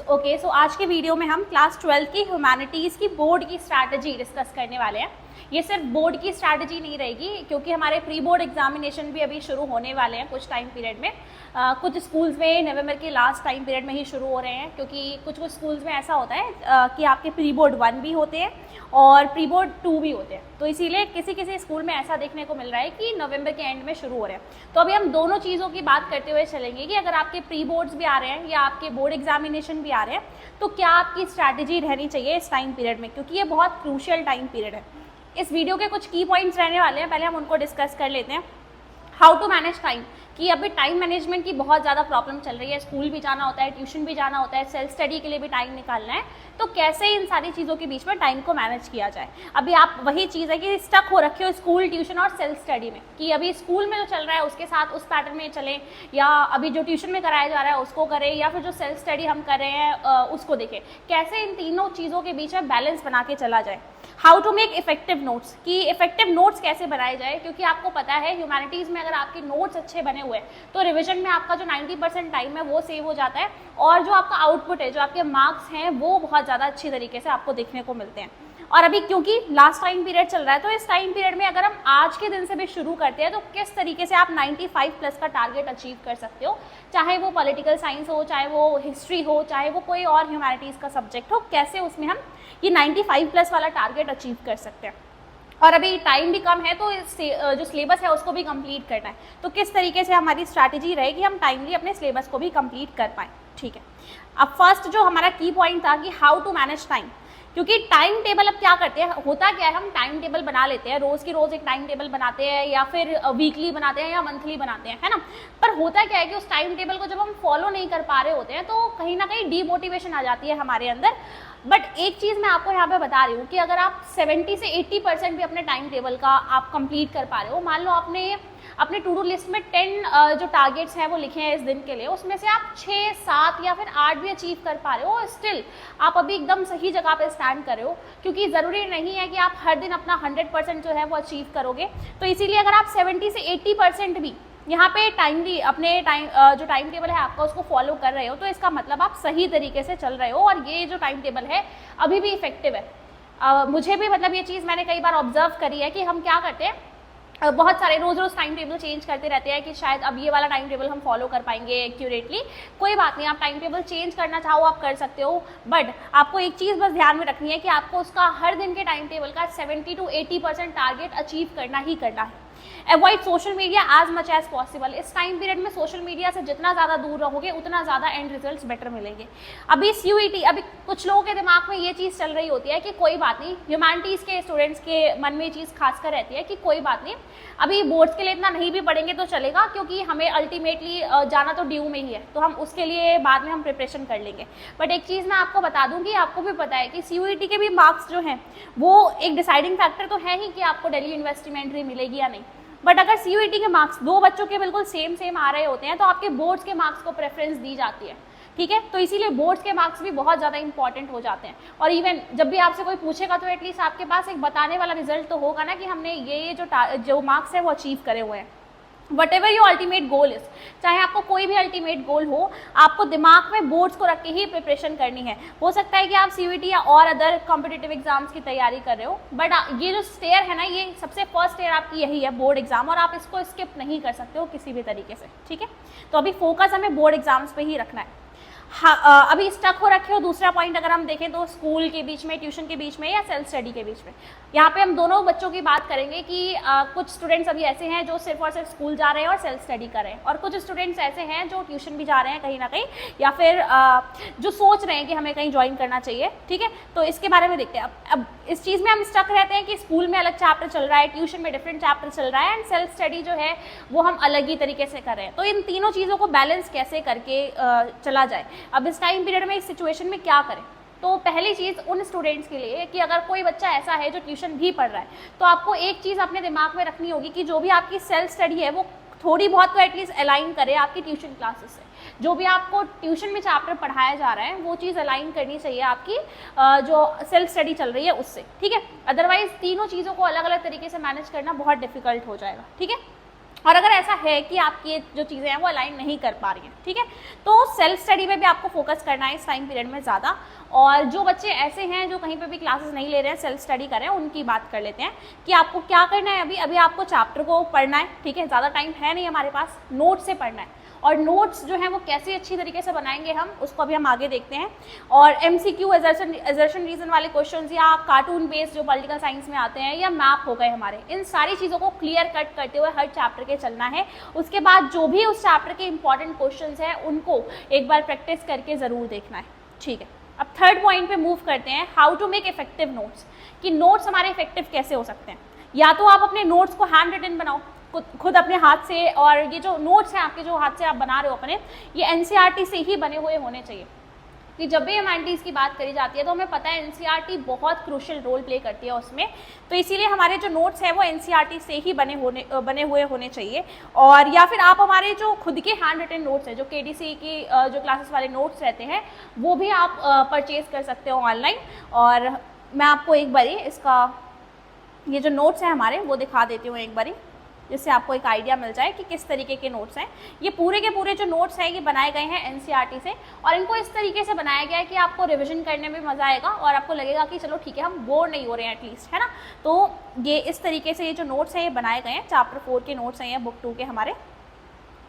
Okay, सो आज के video में हम क्लास 12 की ह्यूमैनिटीज़ की बोर्ड की स्ट्रैटेजी डिस्कस करने वाले हैं। ये सिर्फ बोर्ड की स्ट्रैटेजी नहीं रहेगी, क्योंकि हमारे प्री बोर्ड एग्जामिनेशन भी अभी शुरू होने वाले हैं कुछ टाइम पीरियड में। कुछ स्कूल्स में नवंबर के लास्ट टाइम पीरियड में ही शुरू हो रहे हैं, क्योंकि कुछ स्कूल्स में ऐसा होता है कि आपके प्री बोर्ड 1 भी होते हैं और प्री बोर्ड 2 भी होते हैं। तो इसीलिए किसी किसी स्कूल में ऐसा देखने को मिल रहा है कि नवंबर के एंड में शुरू हो रहे हैं। तो अभी हम दोनों चीज़ों की बात करते हुए चलेंगे कि अगर आपके प्री बोर्ड्स भी आ रहे हैं या आपके बोर्ड एग्जामिनेशन भी आ रहे हैं, तो क्या आपकी स्ट्रैटेजी रहनी चाहिए इस टाइम पीरियड में, क्योंकि ये बहुत क्रूशियल टाइम पीरियड है। इस वीडियो के कुछ की पॉइंट्स रहने वाले हैं, पहले हम उनको डिस्कस कर लेते हैं। हाउ टू मैनेज टाइम, कि अभी टाइम मैनेजमेंट की बहुत ज़्यादा प्रॉब्लम चल रही है। स्कूल भी जाना होता है, ट्यूशन भी जाना होता है, सेल्फ स्टडी के लिए भी टाइम निकालना है। तो कैसे इन सारी चीज़ों के बीच में टाइम को मैनेज किया जाए। अभी आप वही चीज़ है कि स्टक हो रखे हो स्कूल, ट्यूशन और सेल्फ स्टडी में, कि अभी स्कूल में जो चल रहा है उसके साथ उस पैटर्न में चलें, या अभी जो ट्यूशन में कराया जा रहा है उसको करें, या फिर जो सेल्फ स्टडी हम कर रहे हैं उसको देखें। कैसे इन तीनों चीज़ों के बीच में बैलेंस बना के चला जाए। How to make effective notes, कि इफेक्टिव नोट्स कैसे बनाए जाए, क्योंकि आपको पता है ह्यूमैनिटीज़ में अगर आपके नोट्स अच्छे बने हुए हैं तो रिवीजन में आपका जो 90% टाइम है वो सेव हो जाता है, और जो आपका आउटपुट है, जो आपके मार्क्स हैं, वो बहुत ज़्यादा अच्छी तरीके से आपको देखने को मिलते हैं। और अभी क्योंकि लास्ट टाइम पीरियड चल रहा है, तो इस टाइम पीरियड में अगर हम आज के दिन से भी शुरू करते हैं तो किस तरीके से आप 95+ का टारगेट अचीव कर सकते हो, चाहे वो पॉलिटिकल साइंस हो, चाहे वो हिस्ट्री हो, चाहे वो कोई और ह्यूमैनिटीज़ का सब्जेक्ट हो, कैसे उसमें हम ये 95+ वाला टारगेट अचीव कर सकते हैं। और अभी टाइम भी कम है, तो जो सिलेबस है उसको भी कंप्लीट करना है। तो किस तरीके से हमारी स्ट्रैटेजी रहेगी हम टाइमली अपने सिलेबस को भी कंप्लीट कर पाएँ। ठीक है, अब फर्स्ट जो हमारा की पॉइंट था कि हाउ टू मैनेज टाइम, क्योंकि टाइम टेबल अब क्या करते हैं, होता क्या है, हम टाइम टेबल बना लेते हैं, रोज़ की रोज़ एक टाइम टेबल बनाते हैं, या फिर वीकली बनाते हैं या मंथली बनाते हैं, है ना। पर होता क्या है कि उस टाइम टेबल को जब हम फॉलो नहीं कर पा रहे होते हैं तो कहीं ना कहीं डीमोटिवेशन आ जाती है हमारे अंदर। बट एक चीज़ मैं आपको यहाँ पे बता रही हूँ कि अगर आप 70 से 80% भी अपने टाइम टेबल का आप कंप्लीट कर पा रहे हो, मान लो आपने अपने टू डू लिस्ट में 10 जो टारगेट्स हैं वो लिखे हैं इस दिन के लिए, उसमें से आप 6, 7 या फिर 8 भी अचीव कर पा रहे हो, स्टिल आप अभी एकदम सही जगह पे स्टैंड कर रहे हो, क्योंकि ज़रूरी नहीं है कि आप हर दिन अपना 100% जो है वो अचीव करोगे। तो इसीलिए अगर आप 70 से 80% भी यहाँ पे टाइमली अपने जो टाइम टेबल है आपका उसको फॉलो कर रहे हो, तो इसका मतलब आप सही तरीके से चल रहे हो, और ये जो टाइम टेबल है अभी भी इफेक्टिव है। मुझे भी मतलब ये चीज़ मैंने कई बार ऑब्जर्व करी है कि हम क्या करते हैं, बहुत सारे रोज़ रोज़ टाइम टेबल चेंज करते रहते हैं कि शायद अब ये वाला टाइम टेबल हम फॉलो कर पाएंगे एक्यूरेटली। कोई बात नहीं, आप टाइम टेबल चेंज करना चाहो आप कर सकते हो, बट आपको एक चीज़ बस ध्यान में रखनी है कि आपको उसका हर दिन के टाइम टेबल का 70 to 80% टारगेट अचीव करना ही करना है। Avoid social media as much as possible. इस टाइम पीरियड में सोशल मीडिया से जितना ज़्यादा दूर रहोगे उतना ज़्यादा एंड रिजल्ट्स बेटर मिलेंगे। अभी CUET, अभी कुछ लोगों के दिमाग में ये चीज़ चल रही होती है कि कोई बात नहीं, ह्यूमैनिटीज़ के स्टूडेंट्स के मन में ये चीज़ खासकर रहती है कि कोई बात नहीं, अभी बोर्ड्स के लिए इतना नहीं भी पढ़ेंगे तो चलेगा, क्योंकि हमें अल्टीमेटली जाना तो ड्यू में ही है, तो हम उसके लिए बाद में हम प्रिपरेशन कर लेंगे। बट एक चीज़ मैं आपको बता दूँ कि आपको भी पता है कि CUET के भी मार्क्स जो हैं वो एक डिसाइडिंग फैक्टर तो है ही कि आपको दिल्ली यूनिवर्सिटी में एंट्री मिलेगी या नहीं। बट अगर CUET के मार्क्स दो बच्चों के बिल्कुल सेम आ रहे होते हैं तो आपके बोर्ड्स के मार्क्स को प्रेफरेंस दी जाती है। ठीक है, तो इसीलिए बोर्ड्स के मार्क्स भी बहुत ज़्यादा इंपॉर्टेंट हो जाते हैं। और इवन जब भी आपसे कोई पूछेगा तो एटलीस्ट आपके पास एक बताने वाला रिजल्ट तो होगा ना कि हमने ये जो मार्क्स है वो अचीव करे हुए हैं। What ever your ultimate goal is, चाहे आपको कोई भी अल्टीमेट गोल हो, आपको दिमाग में बोर्ड्स को रख के ही प्रिपरेशन करनी है। हो सकता है कि आप CUET या और अदर कॉम्पिटिटिव एग्जाम्स की तैयारी कर रहे हो, बट ये जो स्टेयर है ना, ये सबसे फर्स्ट स्टेयर आपकी यही है, बोर्ड एग्जाम, और आप इसको स्किप नहीं कर सकते हो किसी भी तरीके से। ठीक है, तो अभी फोकस हमें बोर्ड एग्जाम्स पे ही रखना है। अभी स्टक हो रखे हो, दूसरा पॉइंट अगर हम देखें तो स्कूल के बीच में, ट्यूशन के बीच में या सेल्फ स्टडी के बीच में, यहाँ पे हम दोनों बच्चों की बात करेंगे कि कुछ स्टूडेंट्स अभी ऐसे हैं जो सिर्फ और सिर्फ स्कूल जा रहे हैं और सेल्फ स्टडी कर रहे हैं, और कुछ स्टूडेंट्स ऐसे हैं जो ट्यूशन भी जा रहे हैं कहीं ना कहीं, या फिर जो सोच रहे हैं कि हमें कहीं ज्वाइन करना चाहिए। ठीक है, तो इसके बारे में देखते हैं। अब इस चीज़ में हम स्टक रहते हैं कि स्कूल में अलग चैप्टर चल रहा है, ट्यूशन में डिफरेंट चैप्टर चल रहा है, एंड सेल्फ स्टडी जो है वो हम अलग ही तरीके से कर रहे हैं। तो इन तीनों चीज़ों को बैलेंस कैसे करके चला जाए। अब इस टाइम पीरियड में इस सिचुएशन में क्या करें, तो पहली चीज़ उन स्टूडेंट्स के लिए कि अगर कोई बच्चा ऐसा है जो ट्यूशन भी पढ़ रहा है, तो आपको एक चीज़ अपने दिमाग में रखनी होगी कि जो भी आपकी सेल्फ स्टडी है वो थोड़ी बहुत तो एटलीस्ट अलाइन करे आपकी ट्यूशन क्लासेस से। जो भी आपको ट्यूशन में चैप्टर पढ़ाया जा रहा है वो चीज़ अलाइन करनी चाहिए आपकी जो सेल्फ स्टडी चल रही है उससे। ठीक है, अदरवाइज तीनों चीज़ों को अलग अलग तरीके से मैनेज करना बहुत डिफिकल्ट हो जाएगा। ठीक है, और अगर ऐसा है कि आपकी ये जो चीज़ें हैं वो अलाइन नहीं कर पा रही हैं, ठीक है, तो सेल्फ स्टडी में भी आपको फोकस करना है इस टाइम पीरियड में ज़्यादा। और जो बच्चे ऐसे हैं जो कहीं पे भी क्लासेस नहीं ले रहे हैं, सेल्फ स्टडी कर रहे हैं, उनकी बात कर लेते हैं कि आपको क्या करना है। अभी आपको चैप्टर को पढ़ना है, ठीक है, ज़्यादा टाइम है नहीं हमारे पास, नोट से पढ़ना है। और नोट्स जो हैं वो कैसे अच्छी तरीके से बनाएंगे हम, उसको अभी हम आगे देखते हैं। और MCQ एजर्शन रीजन वाले क्वेश्चंस या कार्टून बेस्ड जो पॉलिटिकल साइंस में आते हैं या मैप हो गए हमारे, इन सारी चीज़ों को क्लियर कट करते हुए हर चैप्टर के चलना है। उसके बाद जो भी उस चैप्टर के इंपॉर्टेंट क्वेश्चंस हैं उनको एक बार प्रैक्टिस करके ज़रूर देखना है, ठीक है। अब थर्ड पॉइंट पे मूव करते हैं, how to make effective notes, कि नोट्स हमारे इफेक्टिव कैसे हो सकते हैं। या तो आप अपने नोट्स को हैंड रिटन बनाओ खुद अपने हाथ से, और ये जो नोट्स हैं आपके जो हाथ से आप बना रहे हो अपने, ये NCERT से ही बने हुए होने चाहिए। कि जब भी ह्यूमैनिटीज़ की बात करी जाती है तो हमें पता है NCERT बहुत क्रूशियल रोल प्ले करती है उसमें, तो इसीलिए हमारे जो नोट्स हैं वो NCERT से ही बने हुए होने चाहिए। और या फिर आप हमारे जो खुद के हैंड रिटन नोट्स हैं, जो KDC की जो क्लासेस वाले नोट्स रहते हैं, वो भी आप परचेज़ कर सकते हो ऑनलाइन। और मैं आपको एक बारी इसका ये जो नोट्स हैं हमारे वो दिखा देती हूँ एक बारी, जिससे आपको एक आइडिया मिल जाए कि किस तरीके के नोट्स हैं। ये पूरे के पूरे जो नोट्स हैं ये बनाए गए हैं NCERT से, और इनको इस तरीके से बनाया गया है कि आपको रिवीजन करने में मज़ा आएगा और आपको लगेगा कि चलो ठीक है हम बोर नहीं हो रहे हैं एटलीस्ट, है ना। तो ये इस तरीके से ये जो नोट्स हैं ये बनाए गए हैं, चैप्टर 4 के नोट्स हैं ये बुक 2 के हमारे,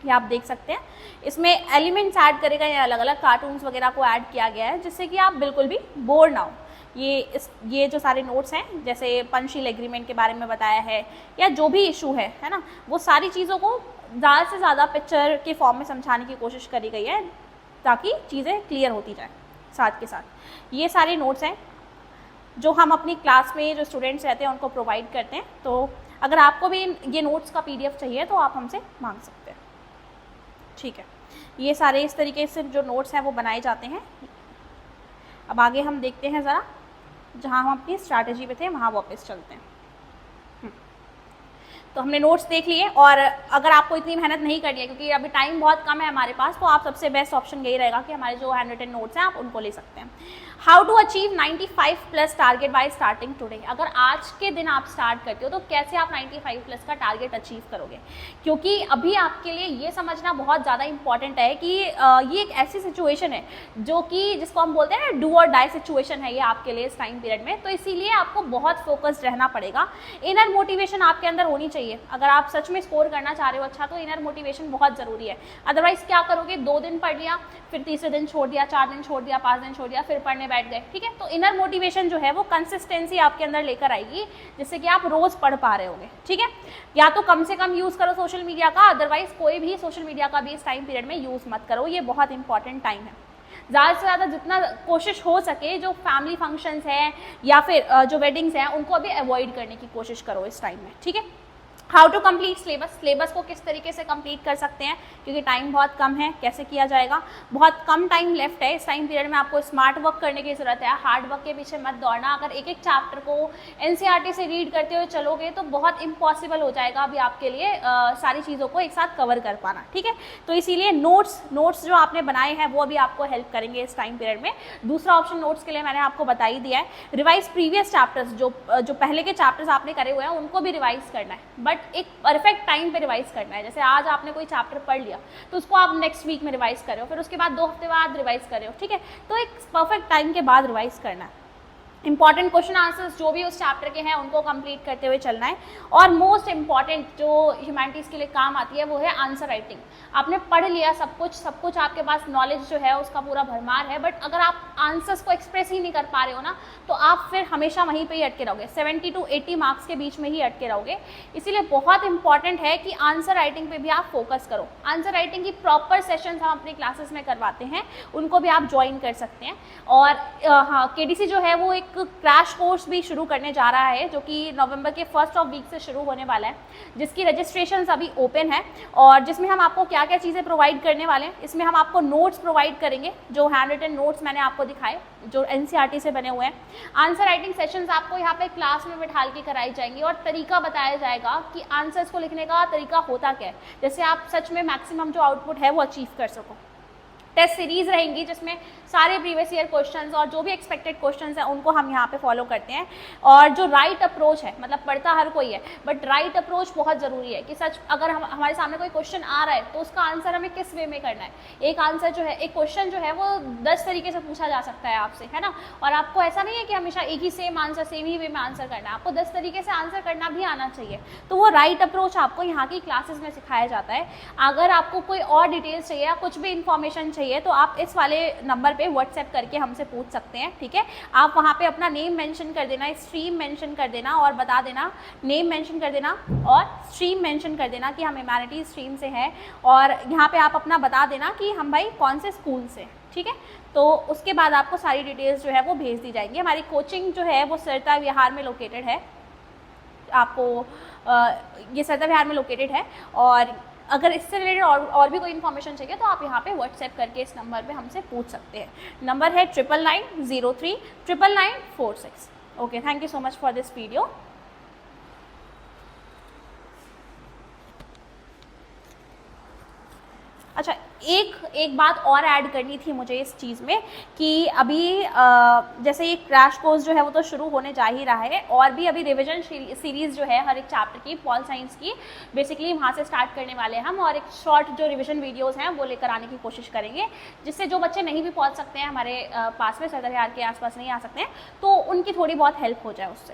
ये आप देख सकते हैं। इसमें एलिमेंट्स ऐड करे गए हैं, अलग अलग कार्टून्स वगैरह को ऐड किया गया है, जिससे कि आप बिल्कुल भी बोर ना हो। ये जो सारे नोट्स हैं, जैसे पंचशील एग्रीमेंट के बारे में बताया है या जो भी इशू है ना, वो सारी चीज़ों को ज़्यादा से ज़्यादा पिक्चर के फॉर्म में समझाने की कोशिश करी गई है, ताकि चीज़ें क्लियर होती जाए। साथ के साथ ये सारे नोट्स हैं जो हम अपनी क्लास में जो स्टूडेंट्स रहते हैं उनको प्रोवाइड करते हैं। तो अगर आपको भी ये नोट्स का PDF चाहिए तो आप हमसे मांग सकते हैं, ठीक है। ये सारे इस तरीके से जो नोट्स हैं वो बनाए जाते हैं। अब आगे हम देखते हैं ज़रा, जहाँ हम अपनी स्ट्रैटेजी पे थे वहाँ वापस चलते हैं। तो हमने नोट्स देख लिए, और अगर आपको इतनी मेहनत नहीं करनी है क्योंकि अभी टाइम बहुत कम है हमारे पास, तो आप सबसे बेस्ट ऑप्शन यही रहेगा कि हमारे जो हैंड रिटन नोट्स हैं आप उनको ले सकते हैं। How to achieve 95+ target by starting today, अगर आज के दिन आप स्टार्ट करते हो तो कैसे आप 95+ का टारगेट अचीव करोगे। क्योंकि अभी आपके लिए ये समझना बहुत ज़्यादा इंपॉर्टेंट है कि ये एक ऐसी सिचुएशन है जो कि जिसको हम बोलते हैं ना डू और डाई सिचुएशन है ये आपके लिए इस टाइम पीरियड में। तो इसीलिए आपको बहुत फोकस्ड रहना पड़ेगा। इनर मोटिवेशन आपके अंदर होनी चाहिए। अगर आप सच में स्कोर करना चाह रहे हो अच्छा, तो इनर मोटिवेशन बहुत ज़रूरी है। अदरवाइज क्या करोगे, 2 दिन पढ़ लिया, फिर तीसरे दिन छोड़ दिया, 4 दिन छोड़ दिया, 5 दिन छोड़ दिया, फिर पढ़ने बैठ गए, ठीक है। तो इनर मोटिवेशन जो है वो कंसिस्टेंसी आपके अंदर लेकर आएगी, जिससे कि आप रोज पढ़ पा रहे होगे, ठीक है। या तो कम से कम यूज़ करो सोशल मीडिया का, अदरवाइज कोई भी सोशल मीडिया का भी इस टाइम पीरियड में यूज़ मत करो। ये बहुत इंपॉर्टेंट टाइम है। ज़्यादा से ज़्यादा जितना कोशिश हो सके जो फैमिली फंक्शंस हैं या फिर जो वेडिंग्स हैं उनको अभी अवॉइड करने की कोशिश करो इस टाइम में, ठीक है। हाउ टू कंप्लीट सिलेबस को किस तरीके से कंप्लीट कर सकते हैं, क्योंकि टाइम बहुत कम है, कैसे किया जाएगा। बहुत कम टाइम लेफ्ट है इस टाइम पीरियड में, आपको स्मार्ट वर्क करने की ज़रूरत है, हार्ड वर्क के पीछे मत दौड़ना। अगर एक एक चैप्टर को NCERT से रीड करते हुए चलोगे तो बहुत इम्पॉसिबल हो जाएगा अभी आपके लिए सारी चीज़ों को एक साथ कवर कर पाना, ठीक है। तो इसीलिए नोट्स जो आपने बनाए हैं वो अभी आपको हेल्प करेंगे इस टाइम पीरियड में। दूसरा ऑप्शन नोट्स के लिए मैंने आपको बता ही दिया है। रिवाइज प्रीवियस चैप्टर्स, जो पहले के चैप्टर्स आपने करे हुए हैं उनको भी रिवाइज करना है, बट एक परफेक्ट टाइम पे रिवाइज करना है। जैसे आज आपने कोई चैप्टर पढ़ लिया तो उसको आप नेक्स्ट वीक में रिवाइज कर रहे हो, फिर उसके बाद 2 हफ्ते बाद रिवाइज कर रहे हो, ठीक है। तो एक परफेक्ट टाइम के बाद रिवाइज करना है। इंपॉर्टेंट क्वेश्चन आंसर्स जो भी उस चैप्टर के हैं उनको कंप्लीट करते हुए चलना है। और मोस्ट इंपॉर्टेंट जो ह्यूमैनिटीज़ के लिए काम आती है वो है आंसर राइटिंग। आपने पढ़ लिया सब कुछ आपके पास नॉलेज जो है उसका पूरा भरमार है, बट अगर आप आंसर्स को एक्सप्रेस ही नहीं कर पा रहे हो ना, तो आप फिर हमेशा वहीं पे ही अटके रहोगे, 70 to 80 मार्क्स के बीच में ही अटके रहोगे। इसीलिए बहुत इंपॉर्टेंट है कि आंसर राइटिंग पे भी आप फोकस करो। आंसर राइटिंग की प्रॉपर सेशंस हम अपनी क्लासेस में करवाते हैं, उनको भी आप ज्वाइन कर सकते हैं। और हाँ, KDC जो है वो एक क्रैश कोर्स भी शुरू करने जा रहा है, जो कि नवंबर के फर्स्ट ऑफ वीक से शुरू होने वाला है, जिसकी रजिस्ट्रेशन अभी ओपन है। और जिसमें हम आपको क्या क्या चीज़ें प्रोवाइड करने वाले हैं, इसमें हम आपको नोट्स प्रोवाइड करेंगे, जो हैंड रिटन नोट्स मैंने आपको दिखाए जो NCERT से बने हुए हैं। आंसर राइटिंग सेशंस आपको यहाँ पे क्लास में बिठाल के कराई जाएंगी और तरीका बताया जाएगा कि आंसर्स को लिखने का तरीका होता क्या है, जैसे आप सच में मैक्सिमम जो आउटपुट है वो अचीव कर सको। टेस्ट सीरीज रहेंगी जिसमें सारे प्रीवियस ईयर क्वेश्चंस और जो भी एक्सपेक्टेड क्वेश्चंस हैं उनको हम यहाँ पे फॉलो करते हैं। और जो राइट अप्रोच है, मतलब पढ़ता हर कोई है, बट राइट अप्रोच बहुत ज़रूरी है कि सच अगर हमारे सामने कोई क्वेश्चन आ रहा है तो उसका आंसर हमें किस वे में करना है। एक आंसर जो है, एक क्वेश्चन जो है वो 10 तरीके से पूछा जा सकता है आपसे, है ना, और आपको ऐसा नहीं है कि हमेशा एक ही सेम आंसर सेम ही वे में आंसर करना है, आपको 10 तरीके से आंसर करना भी आना चाहिए। तो वो राइट अप्रोच आपको यहाँ की क्लासेस में सिखाया जाता है। अगर आपको कोई और डिटेल्स चाहिए या कुछ भी इन्फॉर्मेशन चाहिए तो आप इस वाले नंबर पे व्हाट्सएप करके हमसे पूछ सकते हैं, ठीक है। आप वहाँ पे अपना नेम मेंशन कर देना, स्ट्रीम मेंशन कर देना और बता देना, नेम मेंशन कर देना और स्ट्रीम मेंशन कर देना कि हम ह्यूमैनिटीज स्ट्रीम से हैं, और यहाँ पे आप अपना बता देना कि हम भाई कौन से स्कूल से, ठीक है। तो उसके बाद आपको सारी डिटेल्स जो है वो भेज दी जाएंगी। हमारी कोचिंग जो है वो सरता विहार में लोकेटेड है, आपको ये सरता विहार में लोकेटेड है। और अगर इससे रिलेटेड और भी कोई इन्फॉर्मेशन चाहिए तो आप यहाँ पे व्हाट्सएप करके इस नंबर पे हमसे पूछ सकते हैं। नंबर है 9990399946। Okay, thank you so much for this video. अच्छा, एक बात और ऐड करनी थी मुझे इस चीज़ में कि अभी जैसे ये क्रैश कोर्स जो है वो तो शुरू होने जा ही रहा है, और भी अभी रिवीजन सीरीज़ जो है हर एक चैप्टर की पॉल साइंस की बेसिकली वहाँ से स्टार्ट करने वाले हैं हम, और एक शॉर्ट जो रिवीजन वीडियोस हैं वो लेकर आने की कोशिश करेंगे, जिससे जो बच्चे नहीं भी पहुँच सकते हैं हमारे पास में, सरदार विहार के आसपास नहीं आ सकते हैं, तो उनकी थोड़ी बहुत हेल्प हो जाए उससे।